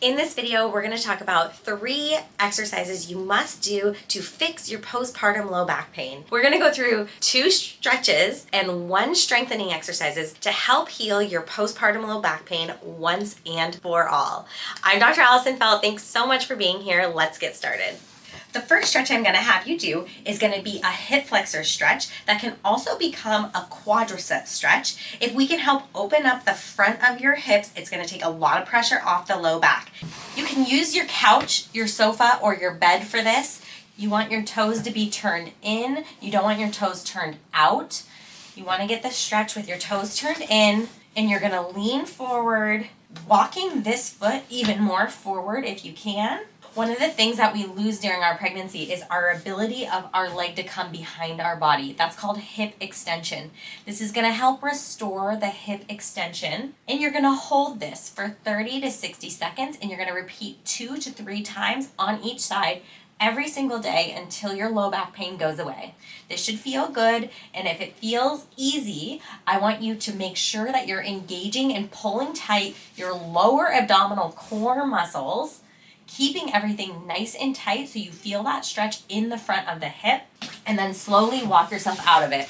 In this video, we're going to talk about 3 exercises you must do to fix your postpartum low back pain. We're going to go through 2 stretches and 1 strengthening exercises to help heal your postpartum low back pain once and for all. I'm Dr. Allison Feldt. Thanks so much for being here. Let's get started. The first stretch I'm going to have you do is going to be a hip flexor stretch that can also become a quadricep stretch. If we can help open up the front of your hips, it's going to take a lot of pressure off the low back. You can use your couch, your sofa, or your bed for this. You want your toes to be turned in. You don't want your toes turned out. You want to get the stretch with your toes turned in, and you're going to lean forward, walking this foot even more forward if you can. One of the things that we lose during our pregnancy is our ability of our leg to come behind our body. That's called hip extension. This is going to help restore the hip extension, and you're going to hold this for 30 to 60 seconds, and you're going to repeat 2 to 3 times on each side every single day until your low back pain goes away. This should feel good, and if it feels easy, I want you to make sure that you're engaging and pulling tight your lower abdominal core muscles, keeping everything nice and tight so you feel that stretch in the front of the hip, and then slowly walk yourself out of it.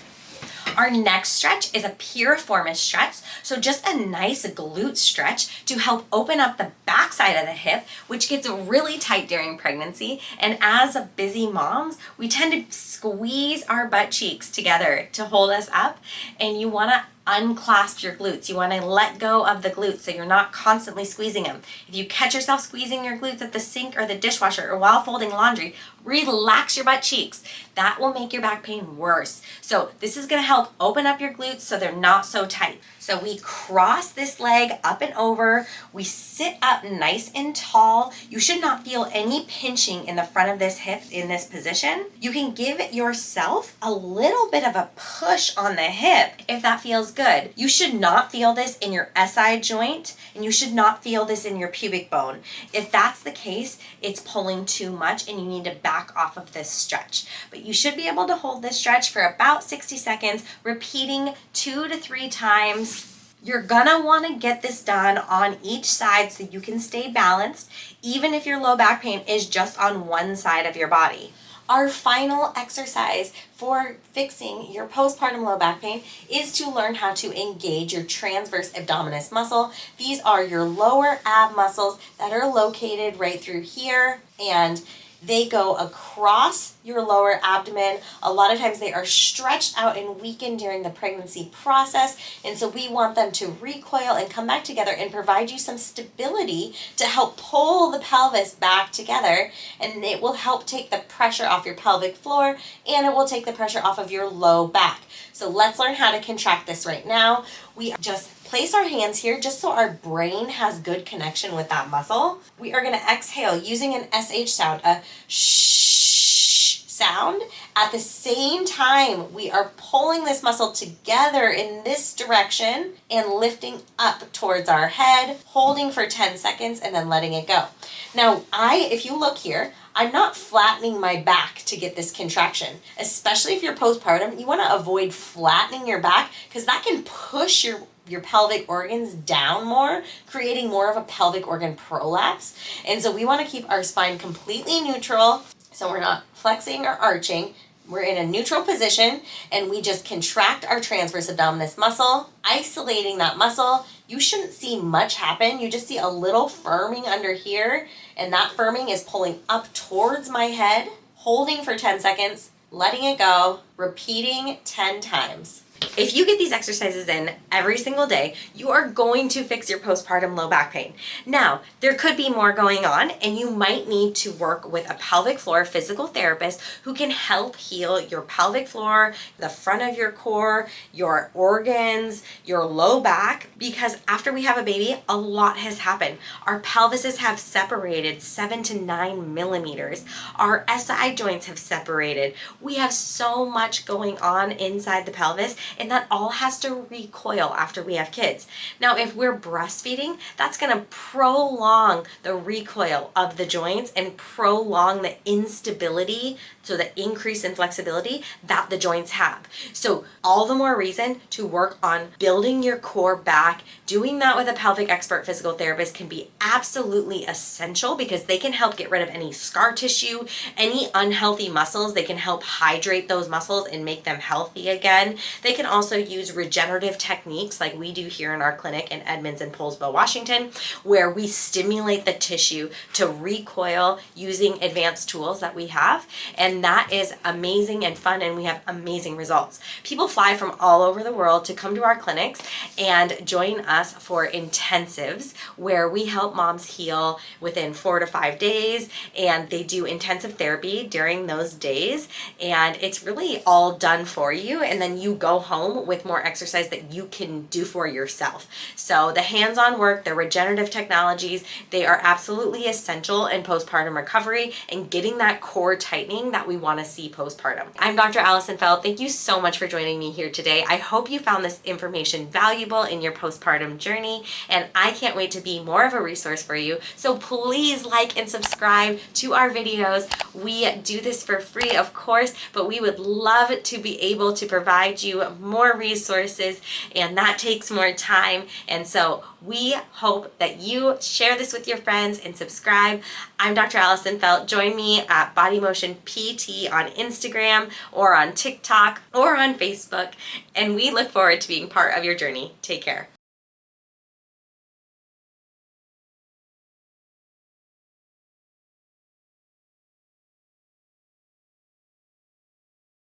Our next stretch is a piriformis stretch, so just a nice glute stretch to help open up the backside of the hip, which gets really tight during pregnancy. And as busy moms, we tend to squeeze our butt cheeks together to hold us up, and you want to unclasp your glutes. You want to let go of the glutes so you're not constantly squeezing them. If you catch yourself squeezing your glutes at the sink or the dishwasher or while folding laundry, relax your butt cheeks. That will make your back pain worse. So this is going to help open up your glutes so they're not so tight. So we cross this leg up and over. We sit up nice and tall. You should not feel any pinching in the front of this hip in this position. You can give yourself a little bit of a push on the hip if that feels good. You should not feel this in your SI joint, and you should not feel this in your pubic bone. If that's the case, it's pulling too much and you need to back off of this stretch. But you should be able to hold this stretch for about 60 seconds, repeating 2 to 3 times. You're gonna want to get this done on each side so you can stay balanced, even if your low back pain is just on one side of your body. Our final exercise for fixing your postpartum low back pain is to learn how to engage your transverse abdominis muscle. These are your lower ab muscles that are located right through here, and they go across your lower abdomen. A lot of times they are stretched out and weakened during the pregnancy process, and so we want them to recoil and come back together and provide you some stability to help pull the pelvis back together, and it will help take the pressure off your pelvic floor, and it will take the pressure off of your low back. So let's learn how to contract this right now. We just place our hands here just so our brain has good connection with that muscle. We are going to exhale using an SH sound, a shh sound. At the same time, we are pulling this muscle together in this direction and lifting up towards our head, holding for 10 seconds and then letting it go. Now, if you look here, I'm not flattening my back to get this contraction. Especially if you're postpartum, you want to avoid flattening your back because that can push your pelvic organs down more, creating more of a pelvic organ prolapse. And so we want to keep our spine completely neutral, so we're not flexing or arching. We're in a neutral position, and we just contract our transverse abdominis muscle, isolating that muscle. You shouldn't see much happen. You just see a little firming under here, and that firming is pulling up towards my head, holding for 10 seconds, letting it go, repeating 10 times. If you get these exercises in every single day, you are going to fix your postpartum low back pain. Now, there could be more going on, and you might need to work with a pelvic floor physical therapist who can help heal your pelvic floor, the front of your core, your organs, your low back, because after we have a baby, a lot has happened. Our pelvises have separated 7 to 9 millimeters. Our SI joints have separated. We have so much going on inside the pelvis, and that all has to recoil after we have kids. Now, if we're breastfeeding, that's going to prolong the recoil of the joints and prolong the instability, so the increase in flexibility that the joints have. So all the more reason to work on building your core back doing that with a pelvic expert physical therapist can be absolutely essential because they can help get rid of any scar tissue, any unhealthy muscles. They can help hydrate those muscles and make them healthy again. They can also use regenerative techniques like we do here in our clinic in Edmonds and Poulsbo, Washington, where we stimulate the tissue to recoil using advanced tools that we have. And that is amazing and fun, and we have amazing results. People fly from all over the world to come to our clinics and join us for intensives where we help moms heal within 4 to 5 days, and they do intensive therapy during those days, and it's really all done for you, and then you go home with more exercise that you can do for yourself. So the hands-on work, the regenerative technologies, they are absolutely essential in postpartum recovery and getting that core tightening that we want to see postpartum. I'm Dr. Allison Feldt. Thank you so much for joining me here today. I hope you found this information valuable in your postpartum journey, and I can't wait to be more of a resource for you. So please like and subscribe to our videos. We do this for free, of course, but we would love to be able to provide you more resources, and that takes more time. And so we hope that you share this with your friends and subscribe. I'm Dr. Allison Feldt. Join me at Body Motion PT on Instagram or on TikTok or on Facebook, and we look forward to being part of your journey. Take care.